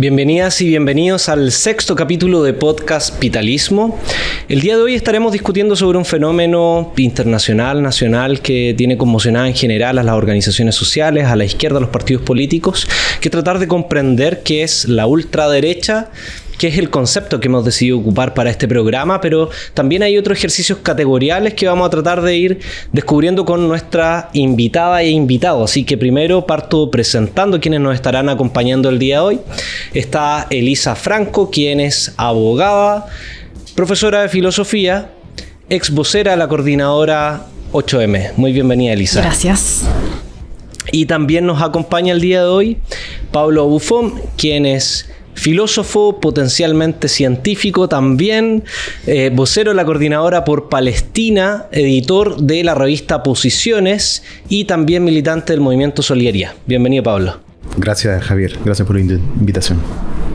Bienvenidas y bienvenidos al sexto capítulo de Podcast Vitalismo. El día de hoy estaremos discutiendo sobre un fenómeno internacional, nacional, que tiene conmocionada en general a las organizaciones sociales, a la izquierda, a los partidos políticos, que tratar de comprender qué es la ultraderecha, que es el concepto que hemos decidido ocupar para este programa, pero también hay otros ejercicios categoriales que vamos a tratar de ir descubriendo con nuestra invitada e invitado. Así que primero parto presentando quienes nos estarán acompañando el día de hoy. Está Elisa Franco, quien es abogada, profesora de filosofía, ex vocera de la coordinadora 8M. Muy bienvenida, Elisa. Gracias. Y también nos acompaña el día de hoy Pablo Buffon, quien es filósofo, potencialmente científico también, vocero de la coordinadora por Palestina, editor de la revista Posiciones y también militante del movimiento Solidaridad. Bienvenido, Pablo. Gracias, Javier. Gracias por la invitación.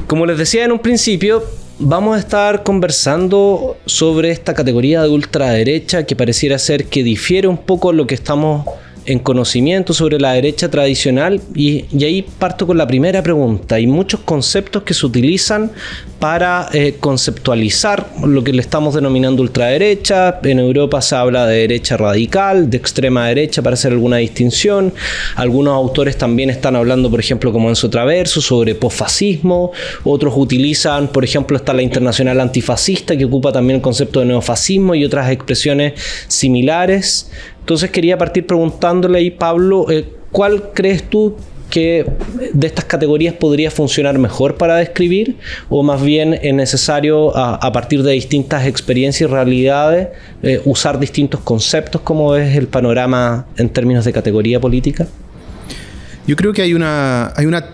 Como les decía en un principio, vamos a estar conversando sobre esta categoría de ultraderecha que pareciera ser que difiere un poco lo que estamos en conocimiento sobre la derecha tradicional, y ahí parto con la primera pregunta. Hay muchos conceptos que se utilizan para conceptualizar lo que le estamos denominando ultraderecha. En Europa se habla de derecha radical, de extrema derecha, para hacer alguna distinción. Algunos autores también están hablando, por ejemplo, como Enzo Traverso, sobre posfascismo. Otros utilizan, por ejemplo, está la Internacional Antifascista, que ocupa también el concepto de neofascismo y otras expresiones similares. Entonces quería partir preguntándole ahí, Pablo, ¿cuál crees tú que de estas categorías podría funcionar mejor para describir? ¿O más bien es necesario, a partir de distintas experiencias y realidades, usar distintos conceptos? ¿Cómo es el panorama en términos de categoría política? Yo creo que hay una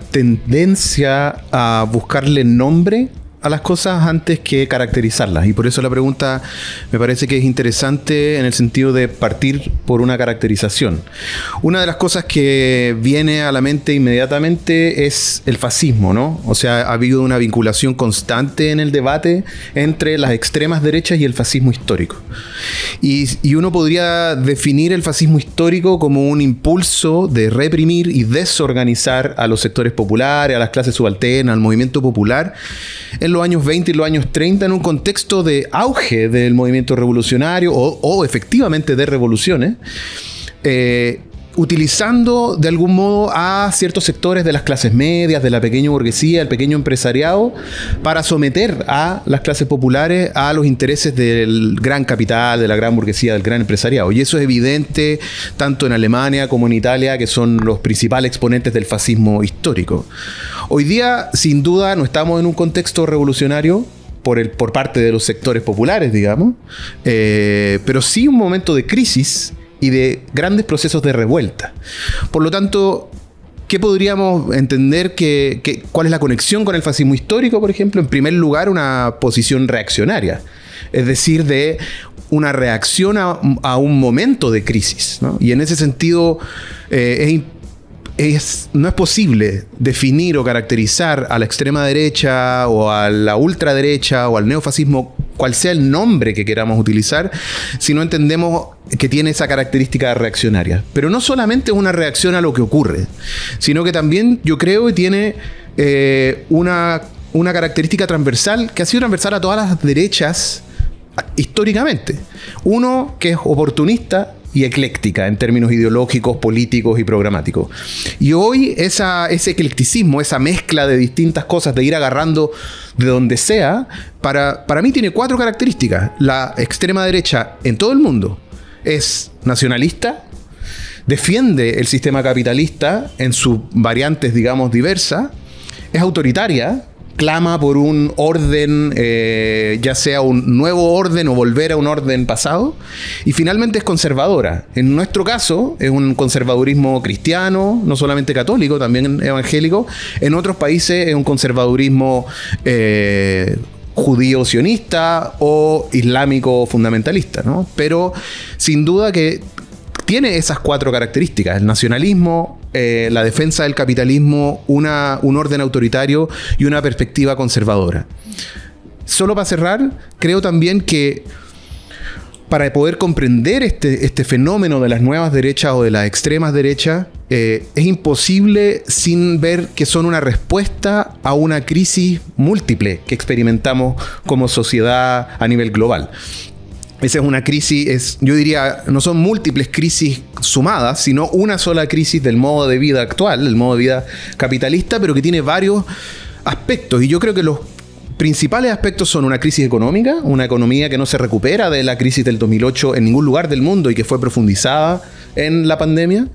tendencia a buscarle nombre a las cosas antes que caracterizarlas, y por eso la pregunta me parece que es interesante en el sentido de partir por una caracterización. Una de las cosas que viene a la mente inmediatamente es el fascismo, ¿no? O sea, ha habido una vinculación constante en el debate entre las extremas derechas y el fascismo histórico. Y uno podría definir el fascismo histórico como un impulso de reprimir y desorganizar a los sectores populares, a las clases subalternas, al movimiento popular, en los años 20 y los años 30, en un contexto de auge del movimiento revolucionario o efectivamente de revoluciones, utilizando de algún modo a ciertos sectores de las clases medias, de la pequeña burguesía, del pequeño empresariado, para someter a las clases populares a los intereses del gran capital, de la gran burguesía, del gran empresariado. Y eso es evidente tanto en Alemania como en Italia, que son los principales exponentes del fascismo histórico. Hoy día, sin duda, no estamos en un contexto revolucionario por parte de los sectores populares, digamos, pero sí un momento de crisis y de grandes procesos de revuelta. Por lo tanto, ¿qué podríamos entender cuál es la conexión con el fascismo histórico, por ejemplo? En primer lugar, una posición reaccionaria, es decir, de una reacción a un momento de crisis, ¿no? Y en ese sentido, no es posible definir o caracterizar a la extrema derecha o a la ultraderecha o al neofascismo, cual sea el nombre que queramos utilizar, si no entendemos que tiene esa característica reaccionaria. Pero no solamente es una reacción a lo que ocurre, sino que también yo creo que tiene una característica transversal, que ha sido transversal a todas las derechas históricamente. Uno, que es oportunista y ecléctica en términos ideológicos, políticos y programáticos. Y hoy ese eclecticismo, esa mezcla de distintas cosas, de ir agarrando de donde sea, para mí tiene 4 características. La extrema derecha en todo el mundo es nacionalista, defiende el sistema capitalista en sus variantes, digamos, diversas, es autoritaria, clama por un orden, ya sea un nuevo orden o volver a un orden pasado, y finalmente es conservadora. En nuestro caso es un conservadurismo cristiano, no solamente católico, también evangélico. En otros países es un conservadurismo judío sionista o islámico fundamentalista, ¿no? Pero sin duda que tiene esas 4 características: el nacionalismo, la defensa del capitalismo, un orden autoritario y una perspectiva conservadora. Solo para cerrar, creo también que para poder comprender este fenómeno de las nuevas derechas o de las extremas derechas, es imposible sin ver que son una respuesta a una crisis múltiple que experimentamos como sociedad a nivel global. Esa es una crisis, yo diría, no son múltiples crisis sumadas, sino una sola crisis del modo de vida actual, el modo de vida capitalista, pero que tiene varios aspectos. Y yo creo que los principales aspectos son una crisis económica, una economía que no se recupera de la crisis del 2008 en ningún lugar del mundo y que fue profundizada en la pandemia,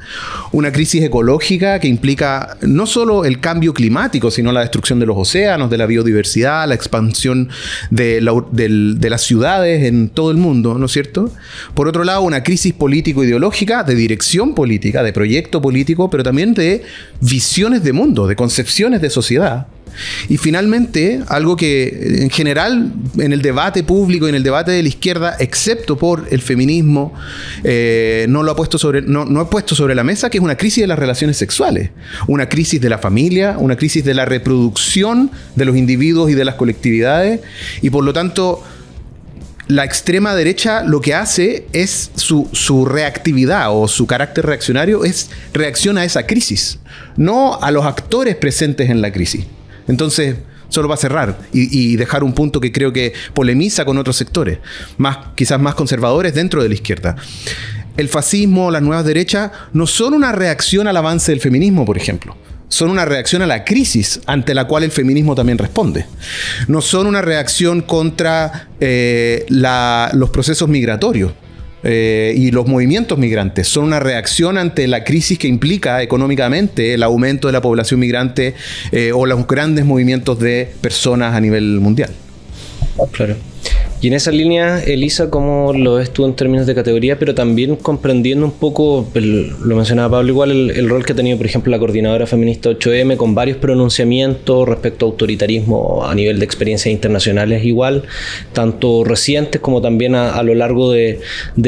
una crisis ecológica que implica no solo el cambio climático, sino la destrucción de los océanos, de la biodiversidad, la expansión de las ciudades en todo el mundo, ¿no es cierto? Por otro lado, una crisis político-ideológica, de dirección política, de proyecto político, pero también de visiones de mundo, de concepciones de sociedad. Y finalmente, algo que en general en el debate público y en el debate de la izquierda, excepto por el feminismo, no he puesto sobre la mesa, que es una crisis de las relaciones sexuales, una crisis de la familia, una crisis de la reproducción de los individuos y de las colectividades, y por lo tanto la extrema derecha lo que hace es su reactividad o su carácter reaccionario es reacciona a esa crisis, no a los actores presentes en la crisis. Entonces, solo para cerrar y dejar un punto que creo que polemiza con otros sectores, quizás más conservadores dentro de la izquierda. El fascismo, las nuevas derechas, no son una reacción al avance del feminismo, por ejemplo. Son una reacción a la crisis ante la cual el feminismo también responde. No son una reacción contra los procesos migratorios. Y los movimientos migrantes son una reacción ante la crisis que implica económicamente el aumento de la población migrante o los grandes movimientos de personas a nivel mundial. Claro. Y en esa línea, Elisa, ¿cómo lo ves tú en términos de categoría, pero también comprendiendo un poco, lo mencionaba Pablo igual, el rol que ha tenido, por ejemplo, la coordinadora feminista 8M, con varios pronunciamientos respecto a autoritarismo a nivel de experiencias internacionales igual, tanto recientes como también a lo largo de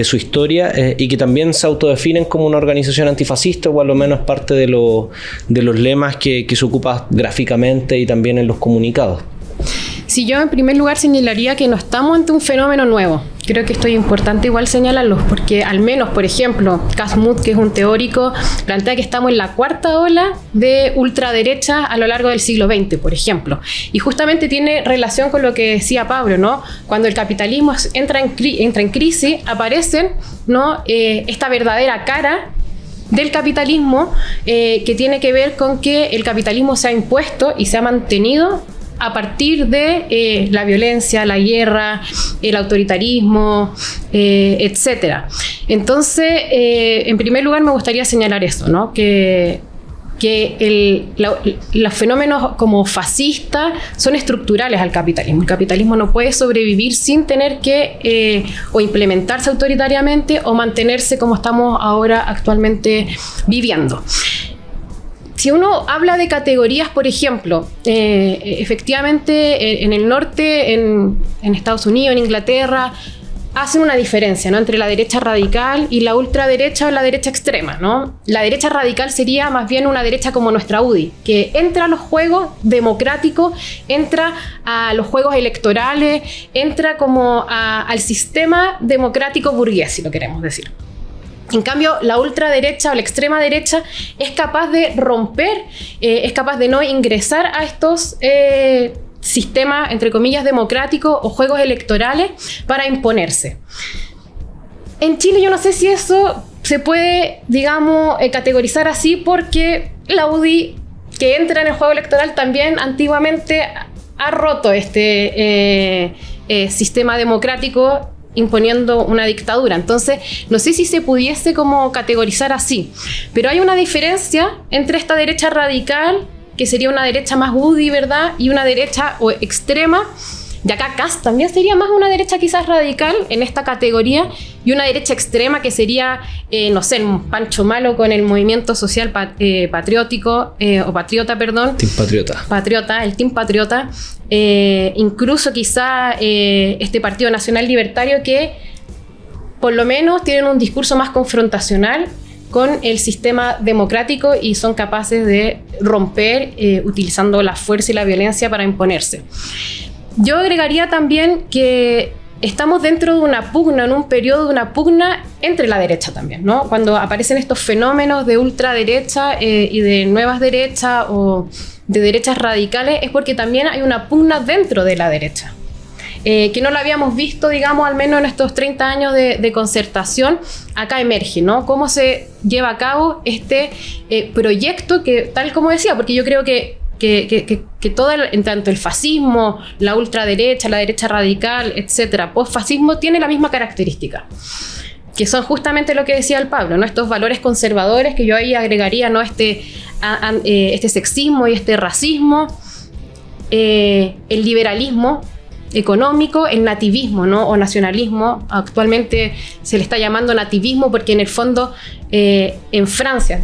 su historia, y que también se autodefinen como una organización antifascista, o a lo menos parte de los lemas que se ocupa gráficamente y también en los comunicados. Si yo en primer lugar señalaría que no estamos ante un fenómeno nuevo. Creo que esto es importante igual señalarlo, porque al menos, por ejemplo, Casmut, que es un teórico, plantea que estamos en la cuarta ola de ultraderecha a lo largo del siglo XX, por ejemplo. Y justamente tiene relación con lo que decía Pablo, ¿no? Cuando el capitalismo entra en crisis, aparecen, ¿no? Esta verdadera cara del capitalismo que tiene que ver con que el capitalismo se ha impuesto y se ha mantenido a partir de la violencia, la guerra, el autoritarismo, etcétera. Entonces, en primer lugar me gustaría señalar eso, ¿no? Que los fenómenos como fascistas son estructurales al capitalismo. El capitalismo no puede sobrevivir sin tener que o implementarse autoritariamente o mantenerse como estamos ahora actualmente viviendo. Si uno habla de categorías, por ejemplo, efectivamente en el norte, en Estados Unidos, en Inglaterra, hacen una diferencia, ¿no?, entre la derecha radical y la ultraderecha o la derecha extrema, ¿no? La derecha radical sería más bien una derecha como nuestra UDI, que entra a los juegos democráticos, entra a los juegos electorales, entra como al sistema democrático burgués, si lo queremos decir. En cambio, la ultraderecha o la extrema derecha es capaz de romper, es capaz de no ingresar a estos sistemas, entre comillas, democráticos o juegos electorales para imponerse. En Chile yo no sé si eso se puede, digamos, categorizar así, porque la UDI, que entra en el juego electoral, también antiguamente ha roto este sistema democrático imponiendo una dictadura. Entonces, no sé si se pudiese como categorizar así, pero hay una diferencia entre esta derecha radical, que sería una derecha más UDI, ¿verdad?, y una derecha o extrema, y acá Kast también sería más una derecha quizás radical en esta categoría, y una derecha extrema que sería, no sé, un Pancho Malo con el movimiento social patriótico, o patriota, perdón. Team Patriota. Patriota, el Team Patriota. Incluso quizá este Partido Nacional Libertario, que por lo menos tienen un discurso más confrontacional con el sistema democrático y son capaces de romper utilizando la fuerza y la violencia para imponerse. Yo agregaría también que estamos dentro de una pugna, en un periodo de una pugna entre la derecha también, ¿no? Cuando aparecen estos fenómenos de ultraderecha y de nuevas derechas o de derechas radicales, es porque también hay una pugna dentro de la derecha. Que no lo habíamos visto, digamos, al menos en estos 30 años de concertación, acá emerge, ¿no? Cómo se lleva a cabo este proyecto que, tal como decía, porque yo creo que todo, en tanto el fascismo, la ultraderecha, la derecha radical, etcétera, postfascismo, tiene la misma característica, que son justamente lo que decía el Pablo, ¿no? Estos valores conservadores que yo ahí agregaría, ¿no? Este sexismo y este racismo, el liberalismo económico, el nativismo, ¿no? O nacionalismo. Actualmente se le está llamando nativismo porque en el fondo en Francia,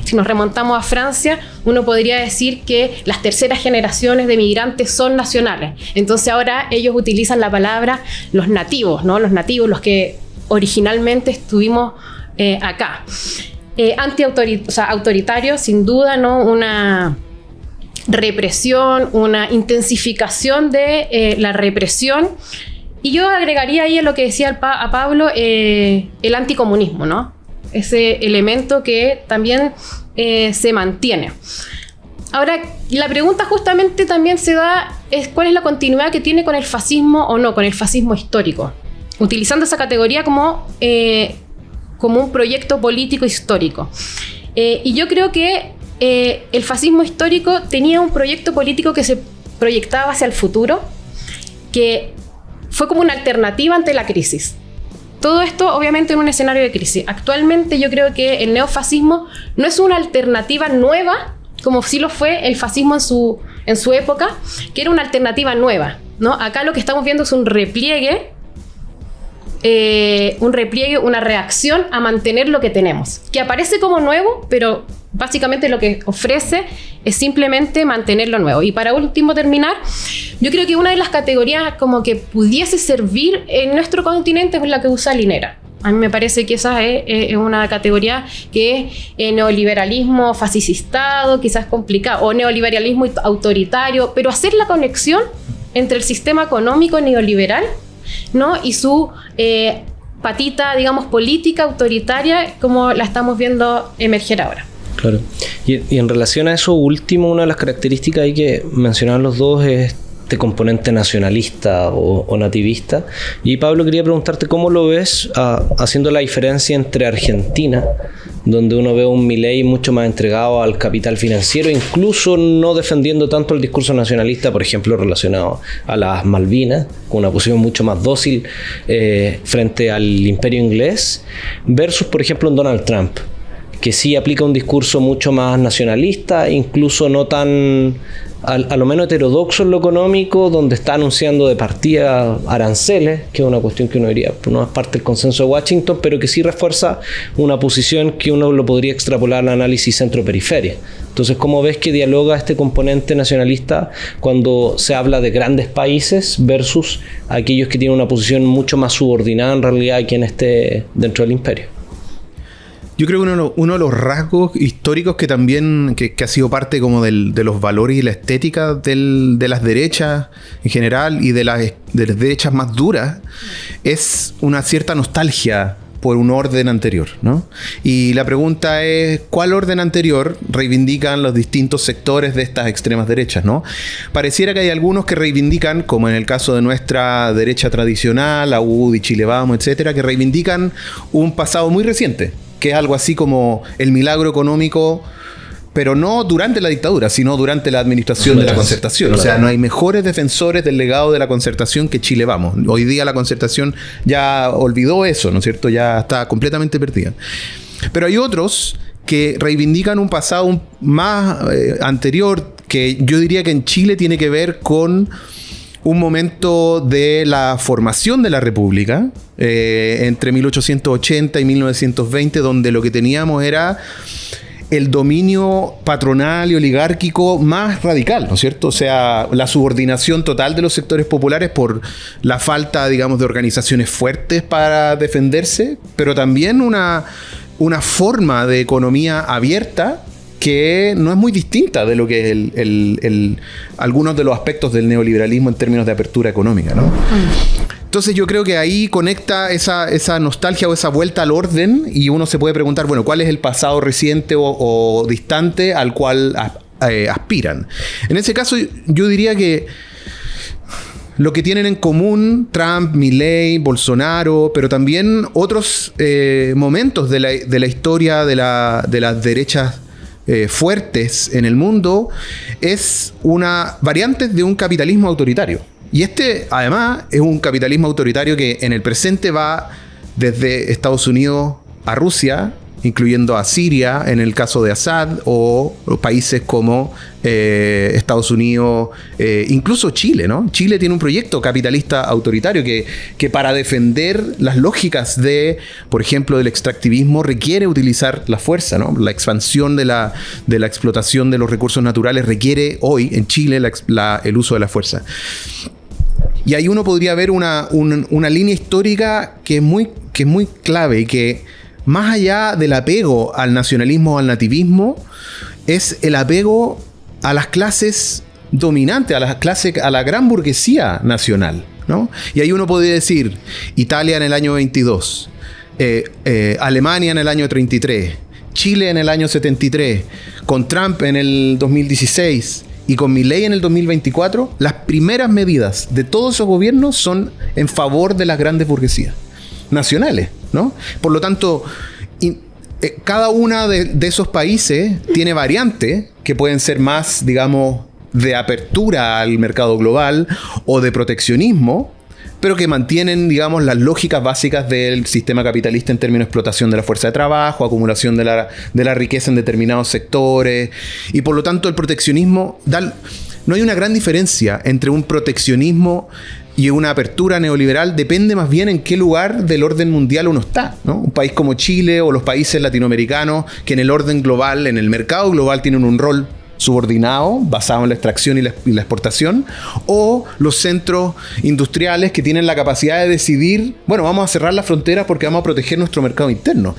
si nos remontamos a Francia, uno podría decir que las terceras generaciones de migrantes son nacionales. Entonces ahora ellos utilizan la palabra los nativos, ¿no? Los nativos, los que originalmente estuvimos acá. Autoritario, sin duda, ¿no? Una represión, una intensificación de la represión. Y yo agregaría ahí a lo que decía a Pablo, el anticomunismo, ¿no? Ese elemento que también se mantiene. Ahora, la pregunta justamente también se da es cuál es la continuidad que tiene con el fascismo o no, con el fascismo histórico, utilizando esa categoría como un proyecto político histórico. Y yo creo que el fascismo histórico tenía un proyecto político que se proyectaba hacia el futuro, que fue como una alternativa ante la crisis. Todo esto obviamente en un escenario de crisis. Actualmente yo creo que el neofascismo no es una alternativa nueva, como sí lo fue el fascismo en su época, que era una alternativa nueva, ¿no? Acá lo que estamos viendo es un repliegue, una reacción a mantener lo que tenemos, que aparece como nuevo, pero básicamente lo que ofrece es simplemente mantener lo nuevo. Y para último terminar, yo creo que una de las categorías como que pudiese servir en nuestro continente es la que usa Linera. A mí me parece que esa es una categoría que es neoliberalismo fascistado, quizás complicado, o neoliberalismo autoritario, pero hacer la conexión entre el sistema económico neoliberal, ¿no? Y su patita, digamos, política autoritaria, como la estamos viendo emerger ahora. Claro. Y en relación a eso último, una de las características ahí que mencionaban los dos es este componente nacionalista o nativista. Y Pablo, quería preguntarte cómo lo ves haciendo la diferencia entre Argentina, donde uno ve un Milei mucho más entregado al capital financiero, incluso no defendiendo tanto el discurso nacionalista, por ejemplo, relacionado a las Malvinas, con una posición mucho más dócil frente al imperio inglés, versus, por ejemplo, un Donald Trump, que sí aplica un discurso mucho más nacionalista, incluso no tan, a lo menos heterodoxo en lo económico, donde está anunciando de partida aranceles, que es una cuestión que uno diría, no es parte del consenso de Washington, pero que sí refuerza una posición que uno lo podría extrapolar al análisis centro-periferia. Entonces, ¿cómo ves que dialoga este componente nacionalista cuando se habla de grandes países versus aquellos que tienen una posición mucho más subordinada en realidad a quien esté dentro del imperio? Yo creo que uno de los rasgos históricos que también que ha sido parte como de los valores y la estética de las derechas en general y de las derechas más duras es una cierta nostalgia por un orden anterior, ¿no? Y la pregunta es, ¿cuál orden anterior reivindican los distintos sectores de estas extremas derechas, ¿no? Pareciera que hay algunos que reivindican, como en el caso de nuestra derecha tradicional, la UDI, Chile Vamos, etcétera, que reivindican un pasado muy reciente, que es algo así como el milagro económico, pero no durante la dictadura, sino durante la administración de la Concertación. O sea, no hay mejores defensores del legado de la Concertación que Chile Vamos. Hoy día la Concertación ya olvidó eso, ¿no es cierto? Ya está completamente perdida. Pero hay otros que reivindican un pasado más anterior, que yo diría que en Chile tiene que ver con un momento de la formación de la República, entre 1880 y 1920, donde lo que teníamos era el dominio patronal y oligárquico más radical, ¿no es cierto? O sea, la subordinación total de los sectores populares por la falta, digamos, de organizaciones fuertes para defenderse, pero también una forma de economía abierta que no es muy distinta de lo que es algunos de los aspectos del neoliberalismo en términos de apertura económica, ¿no? Entonces yo creo que ahí conecta esa nostalgia o esa vuelta al orden, y uno se puede preguntar, bueno, ¿cuál es el pasado reciente o distante al cual aspiran? En ese caso yo diría que lo que tienen en común Trump, Milei, Bolsonaro, pero también otros momentos de la historia de las derechas fuertes en el mundo, es una variante de un capitalismo autoritario. Y además, es un capitalismo autoritario que en el presente va desde Estados Unidos a Rusia, incluyendo a Siria en el caso de Assad, o países como Estados Unidos, incluso Chile, ¿no? Chile tiene un proyecto capitalista autoritario que para defender las lógicas por ejemplo, del extractivismo, requiere utilizar la fuerza, ¿no? La expansión de la explotación de los recursos naturales requiere hoy en Chile el uso de la fuerza. Y ahí uno podría ver una línea histórica que es muy clave, y que más allá del apego al nacionalismo o al nativismo, es el apego a las clases dominantes, a la gran burguesía nacional, ¿no? Y ahí uno podría decir Italia en el año 22, Alemania en el año 33, Chile en el año 73, con Trump en el 2016 y con Milei en el 2024, las primeras medidas de todos esos gobiernos son en favor de las grandes burguesías nacionales, ¿no? Por lo tanto, cada uno de esos países tiene variantes que pueden ser más, digamos, de apertura al mercado global o de proteccionismo, pero que mantienen, digamos, las lógicas básicas del sistema capitalista en términos de explotación de la fuerza de trabajo, acumulación de la riqueza en determinados sectores, y por lo tanto el proteccionismo no hay una gran diferencia entre un proteccionismo y una apertura neoliberal. Depende más bien en qué lugar del orden mundial uno está, ¿no? Un país como Chile o los países latinoamericanos, que en el orden global, en el mercado global, tienen un rol subordinado, basado en la extracción y la exportación, o los centros industriales que tienen la capacidad de decidir, bueno, vamos a cerrar las fronteras porque vamos a proteger nuestro mercado interno.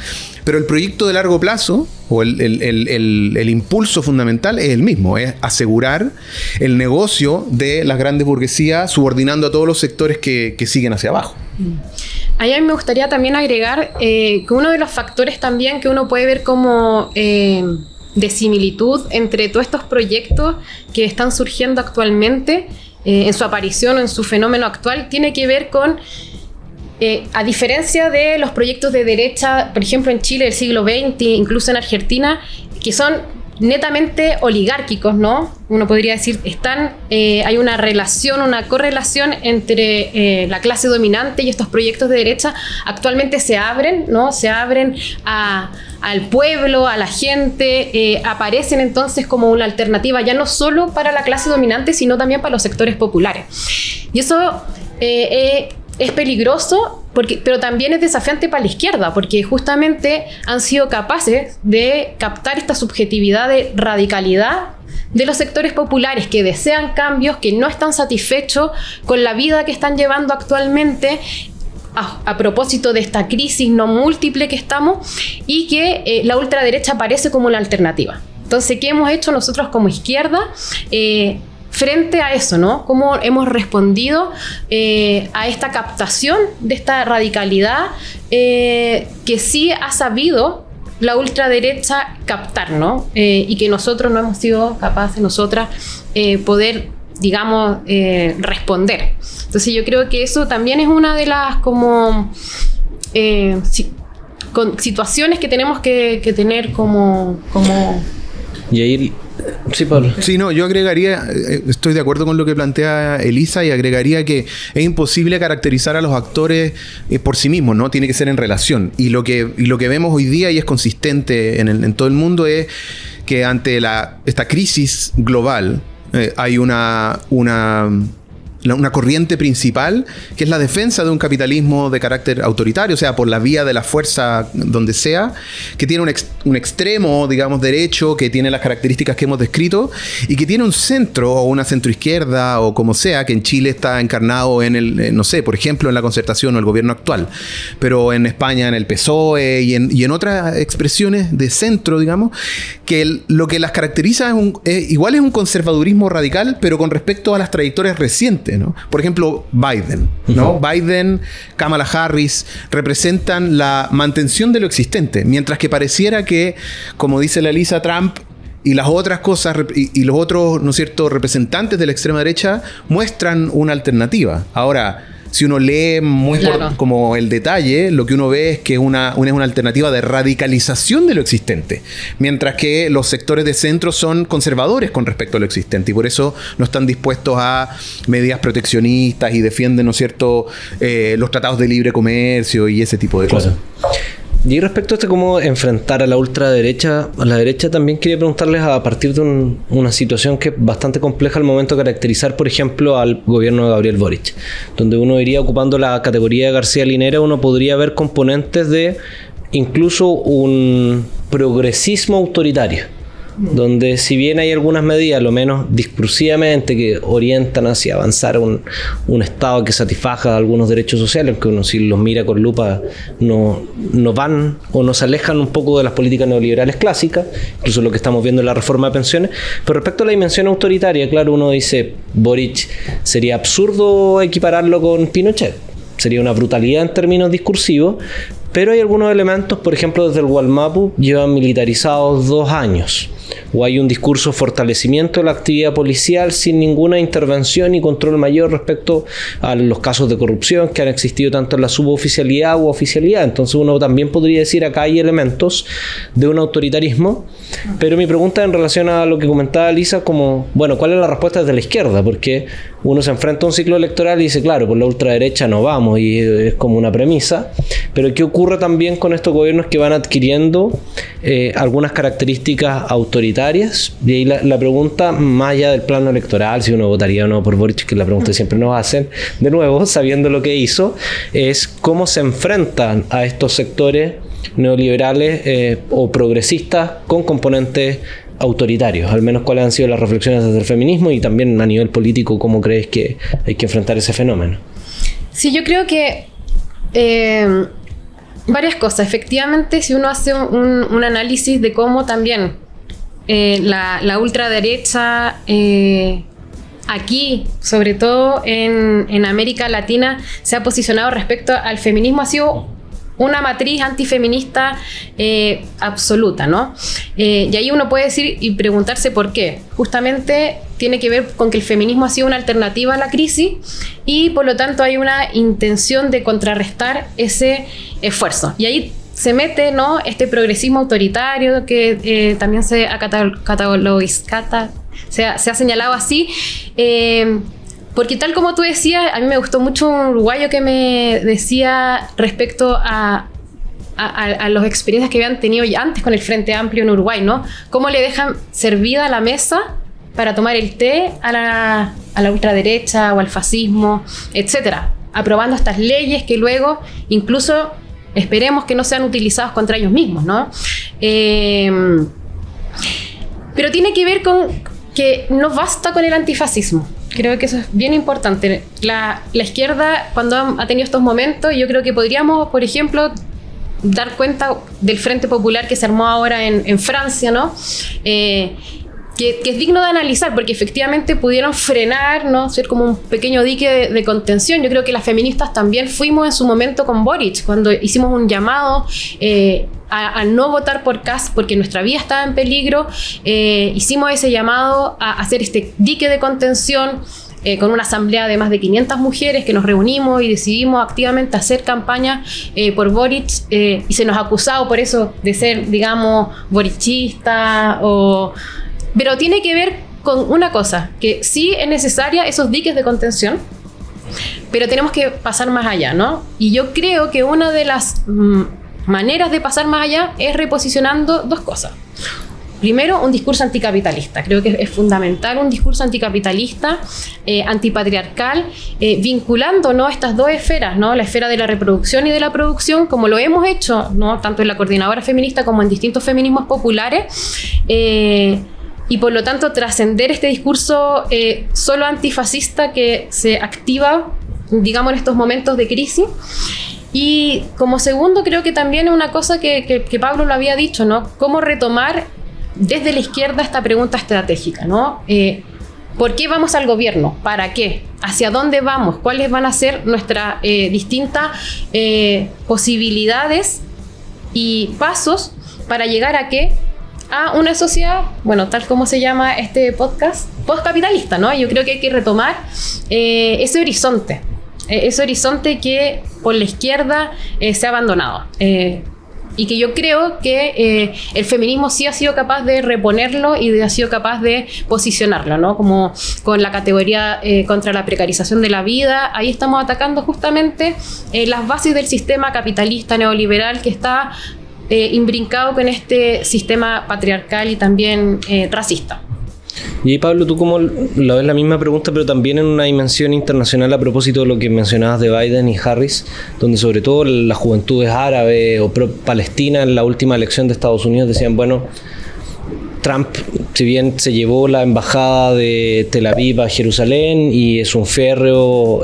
Pero el proyecto de largo plazo, o el impulso fundamental, es el mismo, es asegurar el negocio de las grandes burguesías, subordinando a todos los sectores que siguen hacia abajo. Ahí a mí me gustaría también agregar que uno de los factores también que uno puede ver como de similitud entre todos estos proyectos que están surgiendo actualmente, en su aparición o en su fenómeno actual, tiene que ver con, a diferencia de los proyectos de derecha, por ejemplo en Chile del siglo XX, incluso en Argentina, que son netamente oligárquicos, ¿no? Uno podría decir, hay una relación, una correlación entre la clase dominante y estos proyectos de derecha. Actualmente se abren, ¿no? Se abren al pueblo, a la gente, aparecen entonces como una alternativa ya no solo para la clase dominante, sino también para los sectores populares. Y eso es peligroso, pero también es desafiante para la izquierda, porque justamente han sido capaces de captar esta subjetividad de radicalidad de los sectores populares que desean cambios, que no están satisfechos con la vida que están llevando actualmente, a propósito de esta crisis no múltiple que estamos, y que la ultraderecha aparece como una alternativa. Entonces, ¿qué hemos hecho nosotros como izquierda frente a eso, ¿no? ¿Cómo hemos respondido a esta captación de esta radicalidad que sí ha sabido la ultraderecha captar, ¿no? Y que nosotros no hemos sido capaces, nosotras, poder, digamos, responder. Entonces yo creo que eso también es una de las como situaciones que tenemos que tener como... Y ahí... Sí, Pablo. Sí, no, yo agregaría, estoy de acuerdo con lo que plantea Elisa, y agregaría que es imposible caracterizar a los actores por sí mismos, ¿no? Tiene que ser en relación. Y lo que vemos hoy día, y es consistente en todo el mundo, es que ante esta crisis global hay una corriente principal, que es la defensa de un capitalismo de carácter autoritario, o sea, por la vía de la fuerza donde sea, que tiene un extremo, digamos, derecho, que tiene las características que hemos descrito, y que tiene un centro o una centroizquierda o como sea, que en Chile está encarnado no sé, por ejemplo, en la Concertación o el gobierno actual, pero en España en el PSOE y en otras expresiones de centro, digamos, que lo que las caracteriza igual es un conservadurismo radical, pero con respecto a las trayectorias recientes. inclusive, ¿no? Por ejemplo, Biden, ¿no? Biden, Kamala Harris representan la mantención de lo existente, mientras que pareciera que, como dice la Elisa, Trump y las otras cosas y los otros, ¿no es cierto?, representantes de la extrema derecha muestran una alternativa. Ahora, si uno lee muy como el detalle, lo que uno ve es que es una alternativa de radicalización de lo existente, mientras que los sectores de centro son conservadores con respecto a lo existente y por eso no están dispuestos a medidas proteccionistas y defienden, ¿no es cierto?, los tratados de libre comercio y ese tipo de cosas. Y respecto a cómo enfrentar a la ultraderecha, a la derecha también quería preguntarles a partir de una situación que es bastante compleja al momento de caracterizar, por ejemplo, al gobierno de Gabriel Boric, donde uno iría ocupando la categoría de García Linera, uno podría ver componentes de incluso un progresismo autoritario, donde si bien hay algunas medidas, lo menos discursivamente, que orientan hacia avanzar un Estado que satisfaga algunos derechos sociales, aunque uno si los mira con lupa no van o nos alejan un poco de las políticas neoliberales clásicas, incluso lo que estamos viendo en la reforma de pensiones. Pero respecto a la dimensión autoritaria, claro, uno dice, Boric sería absurdo equipararlo con Pinochet, sería una brutalidad en términos discursivos, pero hay algunos elementos, por ejemplo, desde el Gualmapu llevan militarizados 2 años, o hay un discurso de fortalecimiento de la actividad policial sin ninguna intervención y control mayor respecto a los casos de corrupción que han existido tanto en la suboficialidad u oficialidad. Entonces uno también podría decir acá hay elementos de un autoritarismo, pero mi pregunta en relación a lo que comentaba Lisa, como, bueno, ¿cuál es la respuesta desde la izquierda? Porque uno se enfrenta a un ciclo electoral y dice, claro, por la ultraderecha no vamos, y es como una premisa, pero ¿qué ocurre también con estos gobiernos que van adquiriendo algunas características autoritarias? Y ahí la pregunta, más allá del plano electoral, si uno votaría o no por Boric, que es la pregunta que siempre nos hacen, de nuevo, sabiendo lo que hizo, es cómo se enfrentan a estos sectores neoliberales o progresistas con componentes autoritarios, al menos cuáles han sido las reflexiones desde el feminismo y también a nivel político, cómo crees que hay que enfrentar ese fenómeno. Sí, yo creo que varias cosas. Efectivamente, si uno hace un análisis de cómo también la ultraderecha aquí, sobre todo en América Latina, se ha posicionado respecto al feminismo, ha sido una matriz antifeminista absoluta, ¿no? Y ahí uno puede decir y preguntarse por qué. Justamente tiene que ver con que el feminismo ha sido una alternativa a la crisis y por lo tanto hay una intención de contrarrestar ese esfuerzo. Y ahí se mete, ¿no?, este progresismo autoritario que también se ha se ha señalado así. Porque tal como tú decías, a mí me gustó mucho un uruguayo que me decía respecto a las experiencias que habían tenido ya antes con el Frente Amplio en Uruguay, ¿no? Cómo le dejan servida la mesa para tomar el té a la ultraderecha o al fascismo, etcétera, aprobando estas leyes que luego incluso esperemos que no sean utilizadas contra ellos mismos, ¿no? Pero tiene que ver con que no basta con el antifascismo. Creo que eso es bien importante. La izquierda, cuando ha tenido estos momentos, yo creo que podríamos, por ejemplo, dar cuenta del Frente Popular que se armó ahora en Francia, ¿no? Que es digno de analizar, porque efectivamente pudieron frenar, ¿no?, ser como un pequeño dique de contención. Yo creo que las feministas también fuimos en su momento con Boric, cuando hicimos un llamado a no votar por Kast porque nuestra vida estaba en peligro. Hicimos ese llamado a hacer este dique de contención con una asamblea de más de 500 mujeres que nos reunimos y decidimos activamente hacer campaña por Boric, y se nos ha acusado por eso de ser, digamos, borichista pero tiene que ver con una cosa, que sí es necesaria esos diques de contención, pero tenemos que pasar más allá, ¿no? Y yo creo que una de las maneras de pasar más allá es reposicionando 2 cosas. Primero, un discurso anticapitalista. Creo que es fundamental un discurso anticapitalista, antipatriarcal, vinculando, ¿no?, estas 2 esferas, ¿no?, la esfera de la reproducción y de la producción, como lo hemos hecho, ¿no?, tanto en la Coordinadora Feminista como en distintos feminismos populares, y por lo tanto trascender este discurso solo antifascista que se activa, digamos, en estos momentos de crisis. Y como segundo, creo que también una cosa que Pablo lo había dicho, ¿no?, cómo retomar desde la izquierda esta pregunta estratégica, ¿no? ¿Por qué vamos al gobierno? ¿Para qué? ¿Hacia dónde vamos? ¿Cuáles van a ser nuestras distintas posibilidades y pasos para llegar a qué? A una sociedad, bueno, tal como se llama este podcast, postcapitalista, ¿no? Yo creo que hay que retomar ese horizonte que por la izquierda se ha abandonado. Y que yo creo que el feminismo sí ha sido capaz de reponerlo y ha sido capaz de posicionarlo, ¿no? Como con la categoría contra la precarización de la vida. Ahí estamos atacando justamente las bases del sistema capitalista neoliberal que está imbrincado con este sistema patriarcal y también racista. Y Pablo, ¿tú cómo la ves? La misma pregunta, pero también en una dimensión internacional a propósito de lo que mencionabas de Biden y Harris, donde sobre todo las juventudes árabes o pro-Palestina en la última elección de Estados Unidos decían, bueno, Trump, si bien se llevó la embajada de Tel Aviv a Jerusalén y es un férreo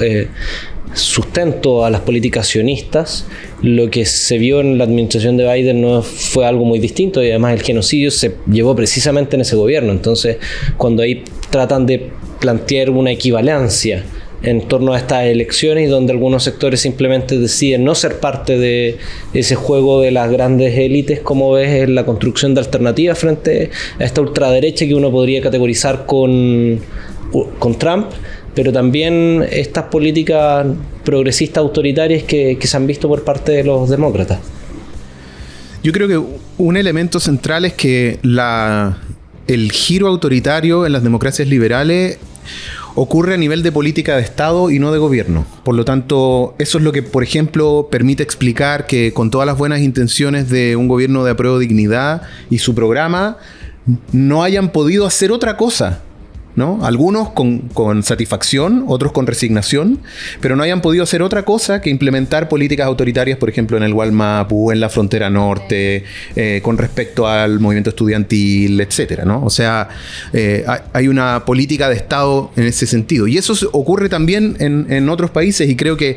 sustento a las políticas sionistas, lo que se vio en la administración de Biden no fue algo muy distinto, y además el genocidio se llevó precisamente en ese gobierno. Entonces, cuando ahí tratan de plantear una equivalencia en torno a estas elecciones, donde algunos sectores simplemente deciden no ser parte de ese juego de las grandes élites, ¿cómo ves la construcción de alternativas frente a esta ultraderecha que uno podría categorizar con Trump, pero también estas políticas progresistas autoritarias que se han visto por parte de los demócratas? Yo creo que un elemento central es que el giro autoritario en las democracias liberales ocurre a nivel de política de Estado y no de gobierno. Por lo tanto, eso es lo que, por ejemplo, permite explicar que con todas las buenas intenciones de un gobierno de apruebo dignidad y su programa, no hayan podido hacer otra cosa, ¿no? Algunos con satisfacción, otros con resignación, pero no hayan podido hacer otra cosa que implementar políticas autoritarias, por ejemplo, en el Gualmapu, en la frontera norte, con respecto al movimiento estudiantil, etcétera, ¿no? O sea, hay una política de Estado en ese sentido. Y eso ocurre también en otros países, y creo que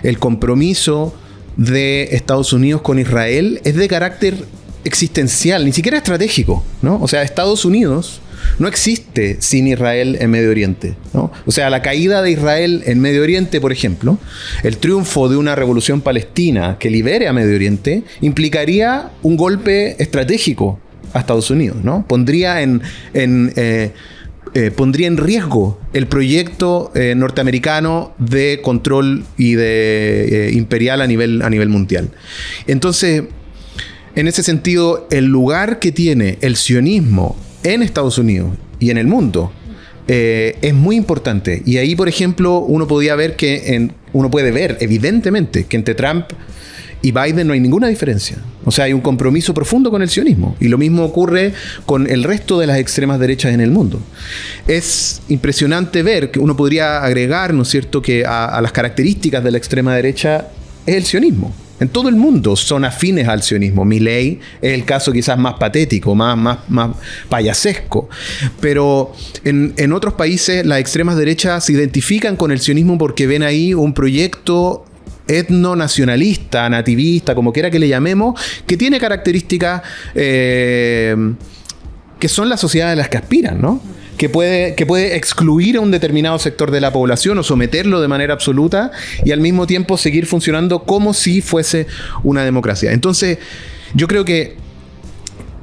el compromiso de Estados Unidos con Israel es de carácter existencial, ni siquiera estratégico, ¿no? O sea, Estados Unidos no existe sin Israel en Medio Oriente, ¿no? O sea, la caída de Israel en Medio Oriente, por ejemplo, el triunfo de una revolución palestina que libere a Medio Oriente, implicaría un golpe estratégico a Estados Unidos, ¿no? Pondría en riesgo el proyecto norteamericano de control y de imperial a nivel mundial. Entonces, en ese sentido, el lugar que tiene el sionismo en Estados Unidos y en el mundo es muy importante. Y ahí, por ejemplo, uno puede ver evidentemente que entre Trump y Biden no hay ninguna diferencia. O sea, hay un compromiso profundo con el sionismo. Y lo mismo ocurre con el resto de las extremas derechas en el mundo. Es impresionante ver que uno podría agregar, ¿no es cierto?, que a las características de la extrema derecha es el sionismo. En todo el mundo son afines al sionismo. Milei es el caso quizás más patético, más payasesco. Pero en otros países las extremas derechas se identifican con el sionismo porque ven ahí un proyecto etnonacionalista, nativista, como quiera que le llamemos, que tiene características que son las sociedades a las que aspiran, ¿no? Que puede excluir a un determinado sector de la población o someterlo de manera absoluta y al mismo tiempo seguir funcionando como si fuese una democracia. Entonces, yo creo que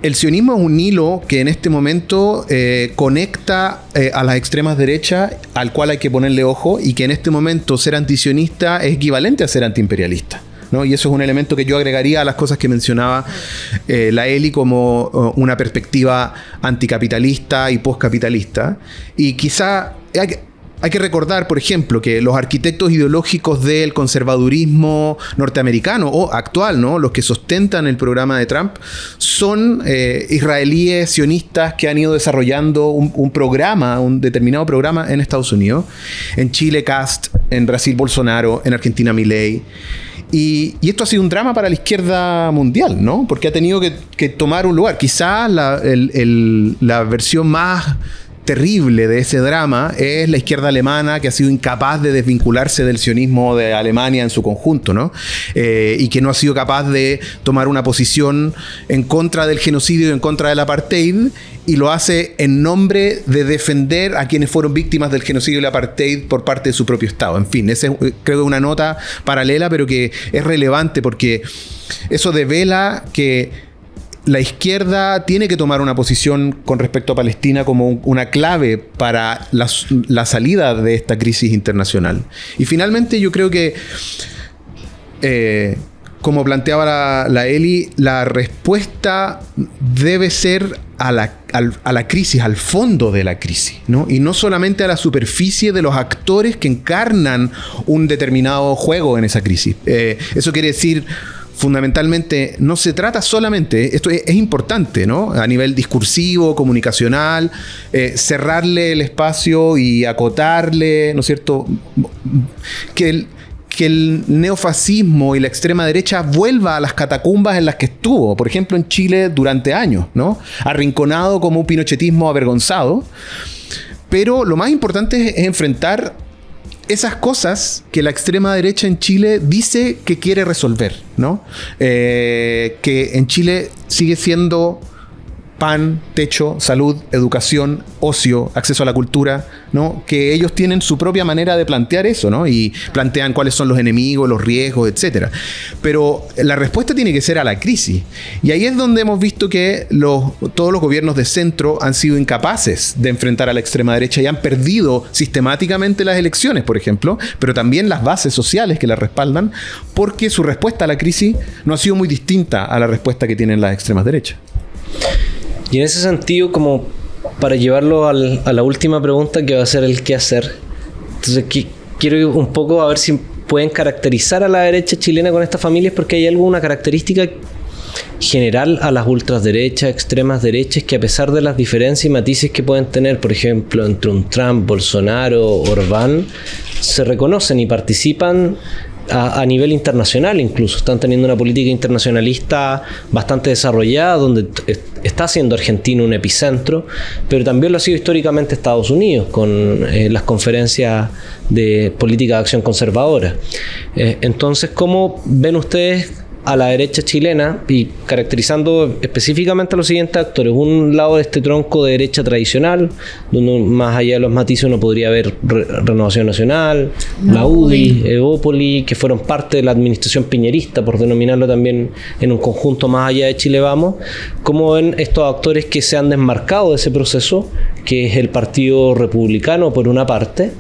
el sionismo es un hilo que en este momento conecta a las extremas derechas, al cual hay que ponerle ojo, y que en este momento ser antisionista es equivalente a ser antiimperialista, ¿no? Y eso es un elemento que yo agregaría a las cosas que mencionaba la Eli como una perspectiva anticapitalista y postcapitalista. Y quizá hay que recordar, por ejemplo, que los arquitectos ideológicos del conservadurismo norteamericano o actual, ¿no?, los que sustentan el programa de Trump, son israelíes sionistas que han ido desarrollando un determinado programa en Estados Unidos. En Chile, Kast; en Brasil, Bolsonaro; en Argentina, Milei. Y esto ha sido un drama para la izquierda mundial, ¿no? Porque ha tenido que tomar un lugar. Quizás la versión más terrible de ese drama es la izquierda alemana, que ha sido incapaz de desvincularse del sionismo de Alemania en su conjunto, ¿no? Y que no ha sido capaz de tomar una posición en contra del genocidio y en contra del apartheid, y lo hace en nombre de defender a quienes fueron víctimas del genocidio y el apartheid por parte de su propio Estado. En fin, esa creo que es una nota paralela, pero que es relevante porque eso devela que la izquierda tiene que tomar una posición con respecto a Palestina como una clave para la salida de esta crisis internacional. Y finalmente yo creo que, como planteaba la Eli, la respuesta debe ser a la crisis, al fondo de la crisis, ¿no? Y no solamente a la superficie de los actores que encarnan un determinado juego en esa crisis. Eso quiere decir, fundamentalmente, no se trata solamente, esto es importante, ¿no? A nivel discursivo, comunicacional, cerrarle el espacio y acotarle, ¿no es cierto? Que el neofascismo y la extrema derecha vuelva a las catacumbas en las que estuvo, por ejemplo en Chile durante años, ¿no? Arrinconado como un pinochetismo avergonzado. Pero lo más importante es enfrentar esas cosas que la extrema derecha en Chile dice que quiere resolver, ¿no? Que en Chile sigue siendo pan, techo, salud, educación, ocio, acceso a la cultura, ¿no? Que ellos tienen su propia manera de plantear eso, ¿no? Y plantean cuáles son los enemigos, los riesgos, etcétera. Pero la respuesta tiene que ser a la crisis. Y ahí es donde hemos visto que todos los gobiernos de centro han sido incapaces de enfrentar a la extrema derecha y han perdido sistemáticamente las elecciones, por ejemplo, pero también las bases sociales que las respaldan, porque su respuesta a la crisis no ha sido muy distinta a la respuesta que tienen las extremas derechas. Y en ese sentido, como para llevarlo a la última pregunta, que va a ser el qué hacer. Entonces, quiero un poco a ver si pueden caracterizar a la derecha chilena con estas familias, porque hay alguna característica general a las ultraderechas, extremas derechas, que a pesar de las diferencias y matices que pueden tener, por ejemplo, entre un Trump, Bolsonaro, Orbán, se reconocen y participan a nivel internacional. Incluso están teniendo una política internacionalista bastante desarrollada, donde está siendo Argentina un epicentro, pero también lo ha sido históricamente Estados Unidos con las conferencias de política de acción conservadora. Entonces, ¿cómo ven ustedes a la derecha chilena, y caracterizando específicamente a los siguientes actores? Un lado de este tronco de derecha tradicional, donde más allá de los matices uno podría ver Renovación Nacional, la UDI, Evópoli, que fueron parte de la administración piñerista, por denominarlo también en un conjunto más allá de Chile Vamos. ¿Cómo ven estos actores que se han desmarcado de ese proceso, que es el Partido Republicano por una parte,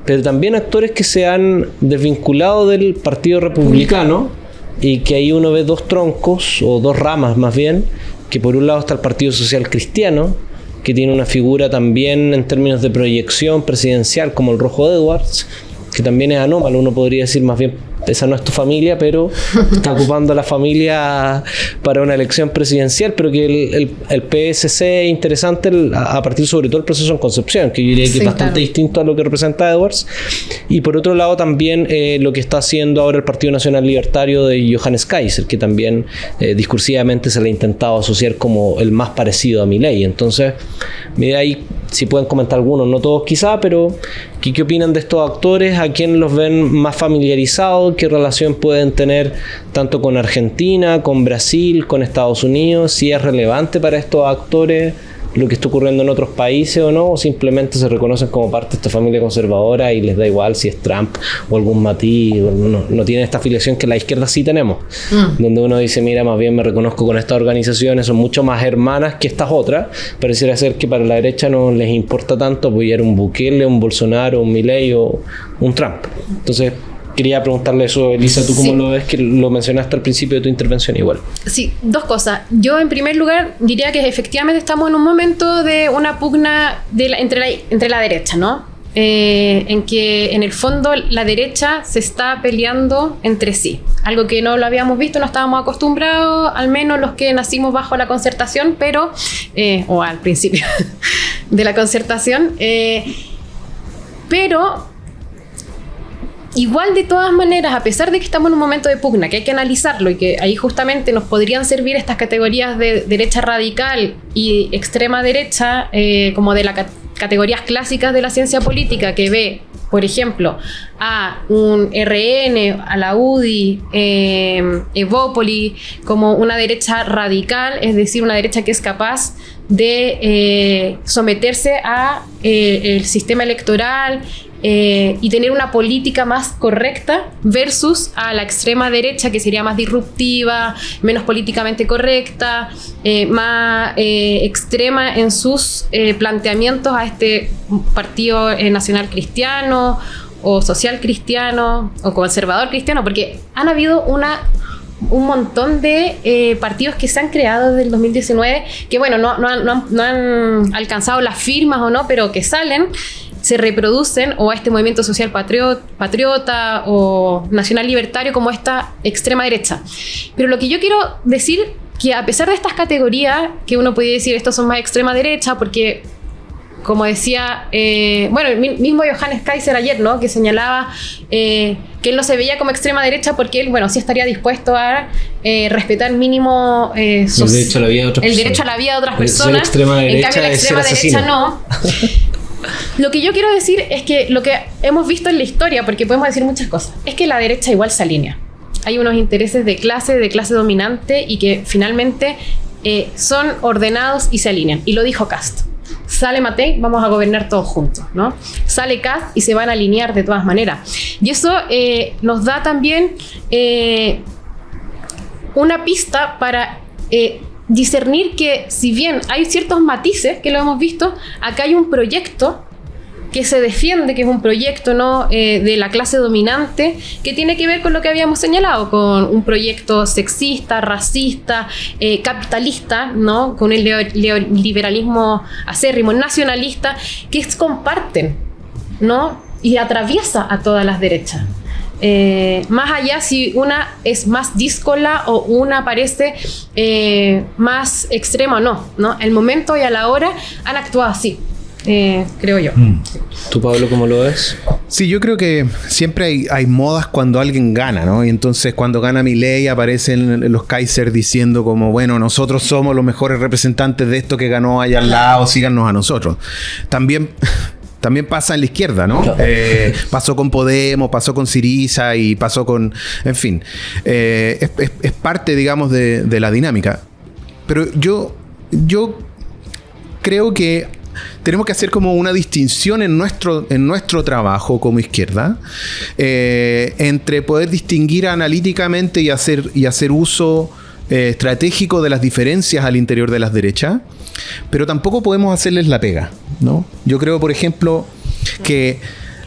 pero también actores que se han desvinculado del Partido Republicano, y que ahí uno ve dos troncos, o dos ramas más bien, que por un lado está el Partido Social Cristiano, que tiene una figura también en términos de proyección presidencial como el Rojo Edwards, que también es anómalo, uno podría decir más bien, esa no es tu familia, pero está ocupando la familia para una elección presidencial, pero que el PSC es interesante a partir sobre todo del proceso en Concepción, que yo diría que es bastante distinto a lo que representa Edwards. Y por otro lado también lo que está haciendo ahora el Partido Nacional Libertario de Johannes Kaiser, que también discursivamente se le ha intentado asociar como el más parecido a Milei. Entonces, mira ahí si pueden comentar algunos, no todos quizá, pero ¿qué opinan de estos actores? ¿A quién los ven más familiarizados? ¿Qué relación pueden tener tanto con Argentina, con Brasil, con Estados Unidos? ¿Si es relevante para estos actores lo que está ocurriendo en otros países o no? ¿O simplemente se reconocen como parte de esta familia conservadora y les da igual si es Trump o algún matiz? No tienen esta afiliación que la izquierda sí tenemos, donde uno dice, mira, más bien me reconozco con estas organizaciones, son mucho más hermanas que estas otras. Pareciera ser que para la derecha no les importa tanto apoyar un Bukele, un Bolsonaro, un Milei o un Trump. Entonces, quería preguntarle eso, Elisa, ¿tú cómo lo ves? Que lo mencionaste al principio de tu intervención igual. Sí, dos cosas. Yo, en primer lugar, diría que efectivamente estamos en un momento de una pugna entre la derecha, ¿no? En que, en el fondo, la derecha se está peleando entre sí. Algo que no lo habíamos visto, no estábamos acostumbrados, al menos los que nacimos bajo la Concertación, pero... o al principio de la Concertación. Pero... igual, de todas maneras, a pesar de que estamos en un momento de pugna, que hay que analizarlo y que ahí justamente nos podrían servir estas categorías de derecha radical y extrema derecha, como de las categorías clásicas de la ciencia política, que ve, por ejemplo, a un RN, a la UDI, Evópoli, como una derecha radical, es decir, una derecha que es capaz de someterse a el sistema electoral y tener una política más correcta, versus a la extrema derecha, que sería más disruptiva, menos políticamente correcta, más extrema en sus planteamientos a este partido nacional cristiano o social cristiano o conservador cristiano, porque han habido un montón de partidos que se han creado desde el 2019, que bueno, no han alcanzado las firmas o no, pero que salen, se reproducen, o a este movimiento social patriota o nacional libertario, como esta extrema derecha. Pero lo que yo quiero decir, que a pesar de estas categorías, que uno puede decir estos son más extrema derecha, porque como decía, bueno, el mismo Johannes Kaiser ayer, ¿no?, que señalaba que él no se veía como extrema derecha porque él, bueno, sí estaría dispuesto a respetar mínimo el derecho a la vida de otras personas. En cambio, la extrema derecha no. Lo que yo quiero decir es que lo que hemos visto en la historia, porque podemos decir muchas cosas, es que la derecha igual se alinea. Hay unos intereses de clase dominante, y que finalmente son ordenados y se alinean. Y lo dijo Kast. Sale Matei, vamos a gobernar todos juntos, ¿no? Sale Kast y se van a alinear de todas maneras. Y eso nos da también una pista para discernir que, si bien hay ciertos matices que lo hemos visto, acá hay un proyecto que se defiende, que es un proyecto, ¿no?, de la clase dominante, que tiene que ver con lo que habíamos señalado, con un proyecto sexista, racista, capitalista, ¿no?, con el neoliberalismo acérrimo, nacionalista, que comparten, ¿no?, y atraviesa a todas las derechas. Más allá si una es más díscola o una parece más extrema o no. El momento y a la hora han actuado así, creo yo. ¿Tú, Pablo, cómo lo ves? Sí, yo creo que siempre hay modas cuando alguien gana, ¿no? Y entonces cuando gana Milei aparecen los Kaiser diciendo como, bueno, nosotros somos los mejores representantes de esto que ganó allá al lado, síganos a nosotros. También pasa en la izquierda, ¿no? Claro. Pasó con Podemos, pasó con Syriza y pasó con... En fin, es parte, digamos, de la dinámica. Pero yo creo que tenemos que hacer como una distinción en nuestro trabajo como izquierda entre poder distinguir analíticamente y hacer uso estratégico de las diferencias al interior de las derechas, pero tampoco podemos hacerles la pega, ¿no? Yo creo, por ejemplo, que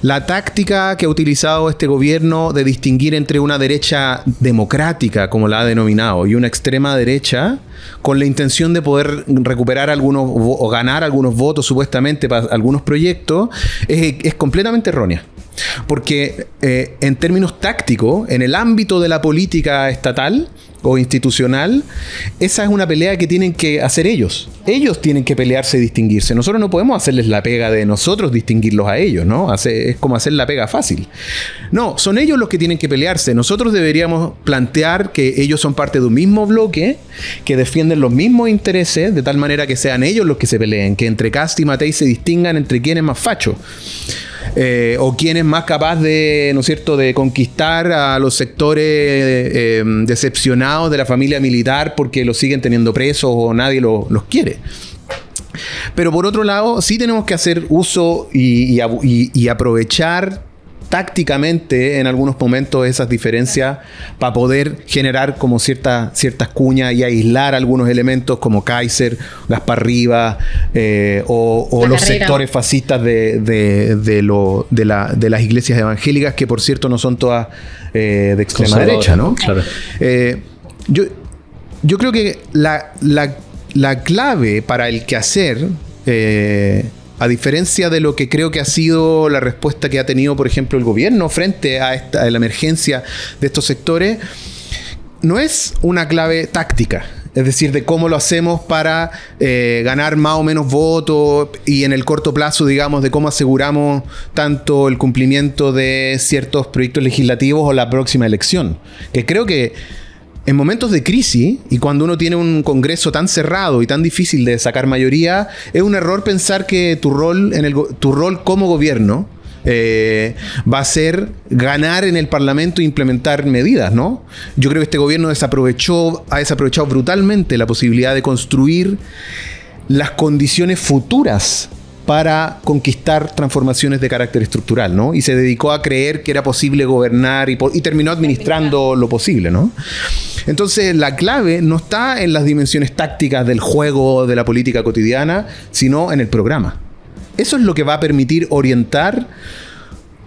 la táctica que ha utilizado este gobierno de distinguir entre una derecha democrática, como la ha denominado, y una extrema derecha, con la intención de poder recuperar algunos o ganar algunos votos supuestamente para algunos proyectos, es completamente errónea. Porque en términos tácticos, en el ámbito de la política estatal o institucional, esa es una pelea que tienen que hacer ellos. Ellos tienen que pelearse y distinguirse. Nosotros no podemos hacerles la pega de nosotros distinguirlos a ellos, ¿no? Es como hacer la pega fácil. No, son ellos los que tienen que pelearse. Nosotros deberíamos plantear que ellos son parte de un mismo bloque, que defienden los mismos intereses, de tal manera que sean ellos los que se peleen, que entre Kast y Matei se distingan entre quién es más facho. O quién es más capaz de, ¿no es cierto?, de conquistar a los sectores decepcionados de la familia militar porque los siguen teniendo presos o nadie los quiere. Pero por otro lado, sí tenemos que hacer uso y aprovechar tácticamente en algunos momentos esas diferencias para poder generar como ciertas cuñas y aislar algunos elementos como Kaiser, Gaspar Rivas o los sectores fascistas de las iglesias evangélicas, que por cierto no son todas de extrema derecha, ¿no? Claro. Yo creo que la clave para el quehacer, a diferencia de lo que creo que ha sido la respuesta que ha tenido, por ejemplo, el gobierno frente a la emergencia de estos sectores, no es una clave táctica. Es decir, de cómo lo hacemos para ganar más o menos votos y en el corto plazo, digamos, de cómo aseguramos tanto el cumplimiento de ciertos proyectos legislativos o la próxima elección. Que creo que en momentos de crisis y cuando uno tiene un Congreso tan cerrado y tan difícil de sacar mayoría, es un error pensar que tu rol como gobierno va a ser ganar en el Parlamento e implementar medidas, ¿no? Yo creo que este gobierno ha desaprovechado brutalmente la posibilidad de construir las condiciones futuras para conquistar transformaciones de carácter estructural, ¿no? Y se dedicó a creer que era posible gobernar y terminó administrando lo posible, ¿no? Entonces, la clave no está en las dimensiones tácticas del juego de la política cotidiana, sino en el programa. Eso es lo que va a permitir orientar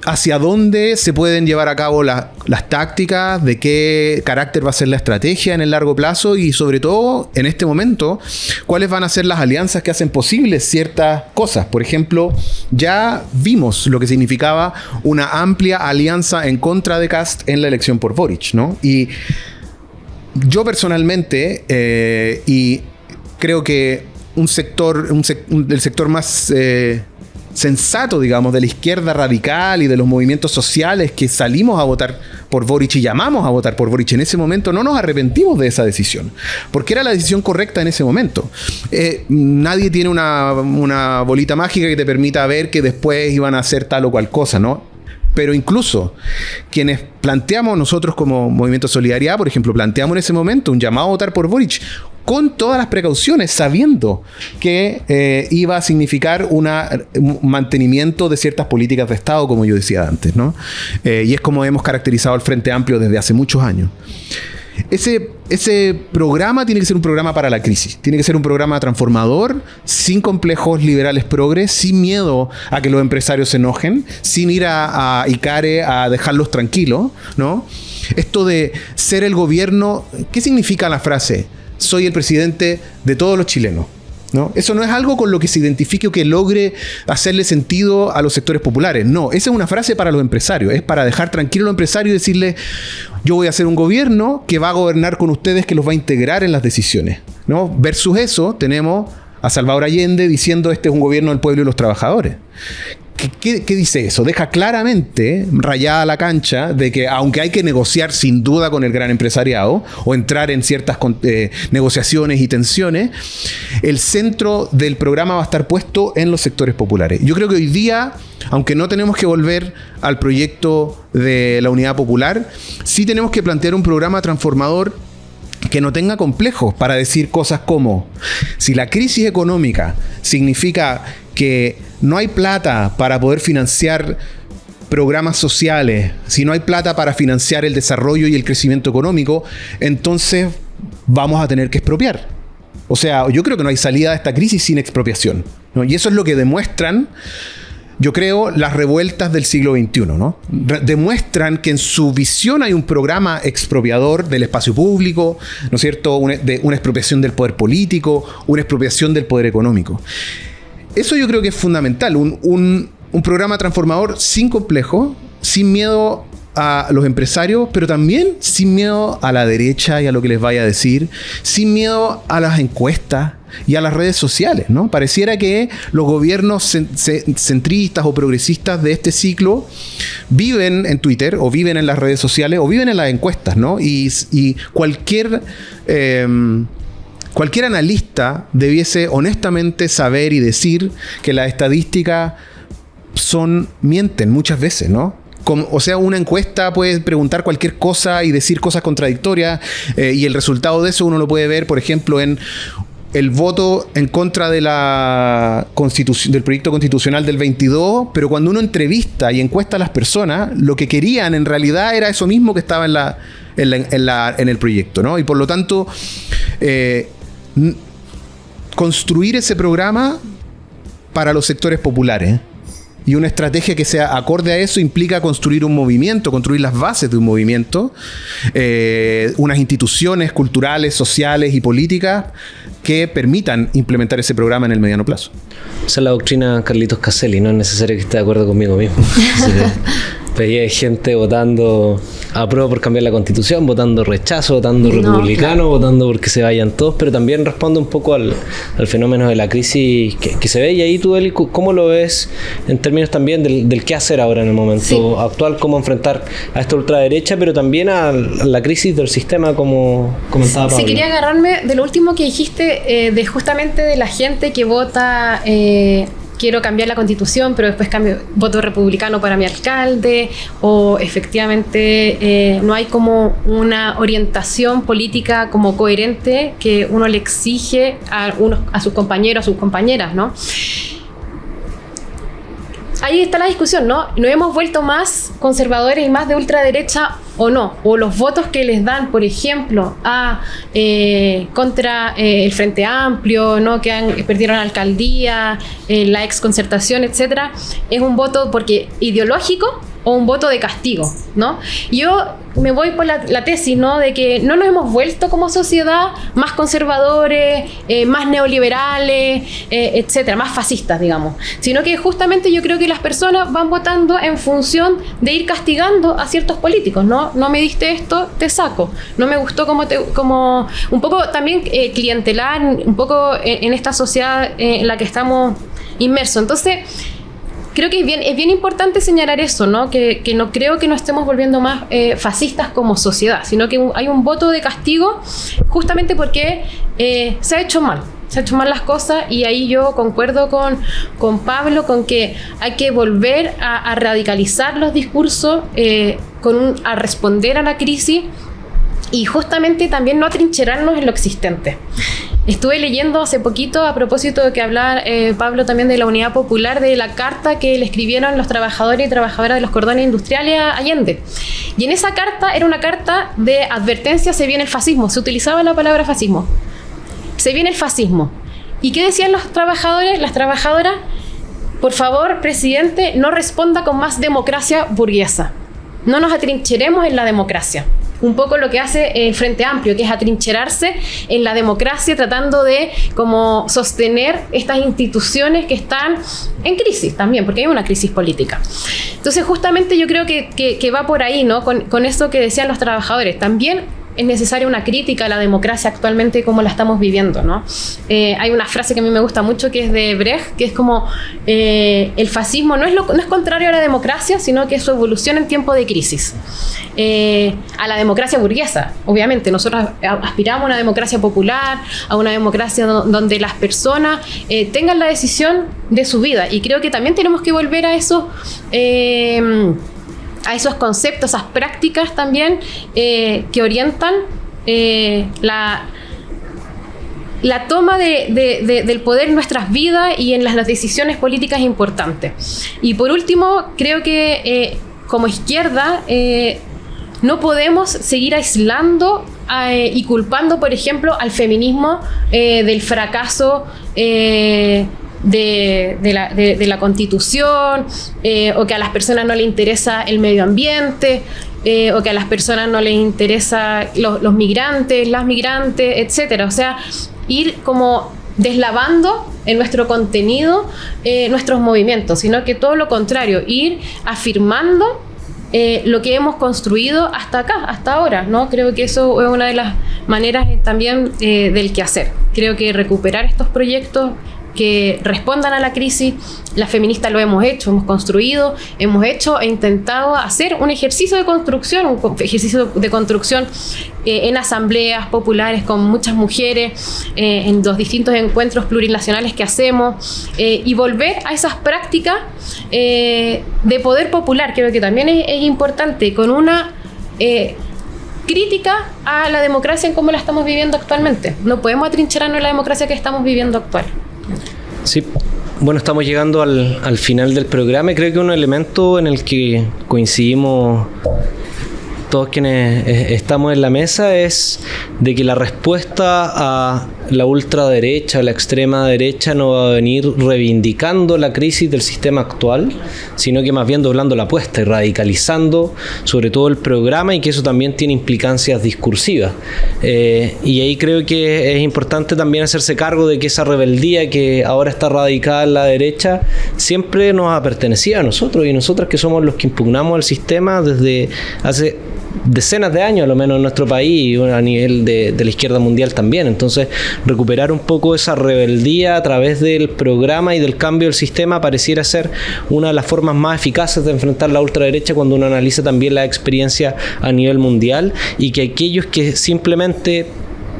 hacia dónde se pueden llevar a cabo las tácticas, de qué carácter va a ser la estrategia en el largo plazo y sobre todo, en este momento, cuáles van a ser las alianzas que hacen posibles ciertas cosas. Por ejemplo, ya vimos lo que significaba una amplia alianza en contra de Kast en la elección por Boric, ¿no? Y yo personalmente, y creo que el sector más sensato, digamos, de la izquierda radical y de los movimientos sociales que salimos a votar por Boric y llamamos a votar por Boric en ese momento, no nos arrepentimos de esa decisión, porque era la decisión correcta en ese momento. Nadie tiene una bolita mágica que te permita ver que después iban a hacer tal o cual cosa, ¿no? Pero incluso quienes planteamos nosotros como Movimiento Solidaridad, por ejemplo, planteamos en ese momento un llamado a votar por Boric con todas las precauciones, sabiendo que iba a significar un mantenimiento de ciertas políticas de Estado, como yo decía antes, ¿no? Y es como hemos caracterizado al Frente Amplio desde hace muchos años. Ese programa tiene que ser un programa para la crisis. Tiene que ser un programa transformador, sin complejos liberales progres, sin miedo a que los empresarios se enojen, sin ir a Icare a dejarlos tranquilos, ¿no? Esto de ser el gobierno, ¿qué significa la frase? Soy el presidente de todos los chilenos, ¿no? Eso no es algo con lo que se identifique o que logre hacerle sentido a los sectores populares. No, esa es una frase para los empresarios. Es para dejar tranquilo a los empresarios y decirles: yo voy a hacer un gobierno que va a gobernar con ustedes, que los va a integrar en las decisiones, ¿no? Versus eso, tenemos a Salvador Allende diciendo: este es un gobierno del pueblo y los trabajadores. ¿Qué dice eso? Deja claramente rayada la cancha de que, aunque hay que negociar sin duda con el gran empresariado o entrar en ciertas negociaciones y tensiones, el centro del programa va a estar puesto en los sectores populares. Yo creo que hoy día, aunque no tenemos que volver al proyecto de la Unidad Popular, sí tenemos que plantear un programa transformador que no tenga complejos para decir cosas como: si la crisis económica significa que no hay plata para poder financiar programas sociales, si no hay plata para financiar el desarrollo y el crecimiento económico, entonces vamos a tener que expropiar. O sea, yo creo que no hay salida de esta crisis sin expropiación, ¿no? Y eso es lo que demuestran, yo creo, las revueltas del siglo XXI, ¿no? Demuestran que en su visión hay un programa expropiador del espacio público, ¿no es cierto? Una expropiación del poder político, una expropiación del poder económico. Eso yo creo que es fundamental, un programa transformador sin complejo, sin miedo a los empresarios, pero también sin miedo a la derecha y a lo que les vaya a decir, sin miedo a las encuestas y a las redes sociales, ¿no? Pareciera que los gobiernos centristas o progresistas de este ciclo viven en Twitter, o viven en las redes sociales, o viven en las encuestas, ¿no? Y cualquier analista debiese honestamente saber y decir que las estadísticas mienten muchas veces, ¿no? O sea, una encuesta puede preguntar cualquier cosa y decir cosas contradictorias, y el resultado de eso uno lo puede ver, por ejemplo, en el voto en contra de del proyecto constitucional del 22, pero cuando uno entrevista y encuesta a las personas, lo que querían en realidad era eso mismo que estaba en el proyecto, ¿no? Y por lo tanto, construir ese programa para los sectores populares y una estrategia que sea acorde a eso implica construir un movimiento, construir las bases de un movimiento, unas instituciones culturales, sociales y políticas que permitan implementar ese programa en el mediano plazo. Esa es la doctrina Carlitos Caselli, no es necesario que esté de acuerdo conmigo mismo. Sí. Veía gente votando apruebo por cambiar la Constitución, votando rechazo, votando republicano, votando porque se vayan todos, pero también responde un poco al fenómeno de la crisis que se ve. Y ahí tú, Eli, ¿cómo lo ves en términos también del qué hacer ahora en el momento actual, cómo enfrentar a esta ultraderecha, pero también a la crisis del sistema, como comentaba Pablo? Sí, quería agarrarme de lo último que dijiste, de justamente de la gente que vota... quiero cambiar la Constitución, pero después voto republicano para mi alcalde, o efectivamente no hay como una orientación política como coherente que uno le exige a sus compañeros, a sus compañeras, ¿no? Ahí está la discusión, ¿no? ¿Nos hemos vuelto más conservadores y más de ultraderecha o no? O los votos que les dan, por ejemplo, contra el Frente Amplio, ¿no? Que perdieron la alcaldía, la exconcertación, etcétera, es un voto porque ideológico o un voto de castigo, ¿no? Yo me voy por la tesis, ¿no? De que no nos hemos vuelto como sociedad más conservadores, más neoliberales, etcétera, más fascistas, digamos, sino que justamente yo creo que las personas van votando en función de ir castigando a ciertos políticos, ¿no? No me diste esto, te saco. No me gustó como un poco también clientelar, un poco en esta sociedad en la que estamos inmersos. Entonces, creo que es bien importante señalar eso, ¿no? Que no creo que nos estemos volviendo más fascistas como sociedad, sino que hay un voto de castigo justamente porque se ha hecho mal. Se han hecho mal las cosas, y ahí yo concuerdo con Pablo con que hay que volver a radicalizar los discursos, a responder a la crisis, y justamente también no atrincherarnos en lo existente. Estuve leyendo hace poquito, a propósito de que hablaba Pablo también de la Unidad Popular, de la carta que le escribieron los trabajadores y trabajadoras de los cordones industriales a Allende. Y en esa carta era una carta de advertencia: se viene el fascismo. Se utilizaba la palabra fascismo. Se viene el fascismo. ¿Y qué decían los trabajadores, las trabajadoras? Por favor, presidente, no responda con más democracia burguesa. No nos atrincheremos en la democracia. Un poco lo que hace el Frente Amplio, que es atrincherarse en la democracia, tratando de como sostener estas instituciones que están en crisis también, porque hay una crisis política. Entonces, justamente yo creo que va por ahí, ¿no? Con eso que decían los trabajadores. También es necesaria una crítica a la democracia actualmente como la estamos viviendo, ¿no? Hay una frase que a mí me gusta mucho, que es de Brecht, que es como el fascismo no es contrario a la democracia, sino que es su evolución en tiempo de crisis. A la democracia burguesa, obviamente. Nosotros aspiramos a una democracia popular, a una democracia donde las personas tengan la decisión de su vida, y creo que también tenemos que volver a esos conceptos, esas prácticas también que orientan la toma del poder en nuestras vidas y en las decisiones políticas importantes. Y por último, creo que como izquierda no podemos seguir aislando y culpando, por ejemplo, al feminismo del fracaso de la Constitución, o que a las personas no les interesa el medio ambiente, o que a las personas no les interesa los migrantes, las migrantes, etcétera. O sea, ir como deslavando en nuestro contenido nuestros movimientos, sino que todo lo contrario, ir afirmando lo que hemos construido hasta acá, hasta ahora, ¿no? Creo que eso es una de las maneras también del quehacer. Creo que recuperar estos proyectos que respondan a la crisis, las feministas lo hemos hecho, hemos construido, hemos hecho e intentado hacer un ejercicio de construcción, en asambleas populares con muchas mujeres, en los distintos encuentros plurinacionales que hacemos, y volver a esas prácticas de poder popular. Creo que también es importante, con una crítica a la democracia en cómo la estamos viviendo actualmente. No podemos atrincherarnos en la democracia que estamos viviendo actual. Sí, bueno, estamos llegando al final del programa, y creo que un elemento en el que coincidimos todos quienes estamos en la mesa es de que la respuesta a la ultraderecha, la extrema derecha no va a venir reivindicando la crisis del sistema actual, sino que más bien doblando la apuesta y radicalizando sobre todo el programa, y que eso también tiene implicancias discursivas. Y ahí creo que es importante también hacerse cargo de que esa rebeldía que ahora está radicada en la derecha siempre nos ha pertenecido a nosotros y nosotras, que somos los que impugnamos el sistema desde hace decenas de años, a lo menos en nuestro país, y a nivel de la izquierda mundial también. Entonces, recuperar un poco esa rebeldía a través del programa y del cambio del sistema pareciera ser una de las formas más eficaces de enfrentar la ultraderecha cuando uno analiza también la experiencia a nivel mundial, y que aquellos que simplemente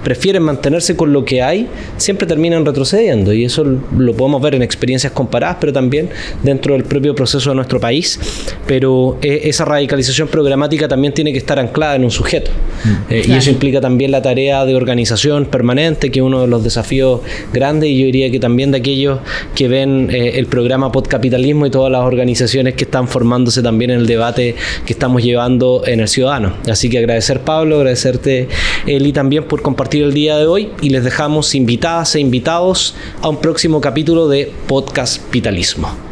prefieren mantenerse con lo que hay siempre terminan retrocediendo, y eso lo podemos ver en experiencias comparadas, pero también dentro del propio proceso de nuestro país. Pero esa radicalización programática también tiene que estar anclada en un sujeto, y eso implica también la tarea de organización permanente, que es uno de los desafíos grandes, y yo diría que también de aquellos que ven el programa Podcapitalismo y todas las organizaciones que están formándose también en el debate que estamos llevando en el Ciudadano. Así que agradecer, Pablo, agradecerte, Eli, también por compartir el día de hoy, y les dejamos invitadas e invitados a un próximo capítulo de Podcapitalismo.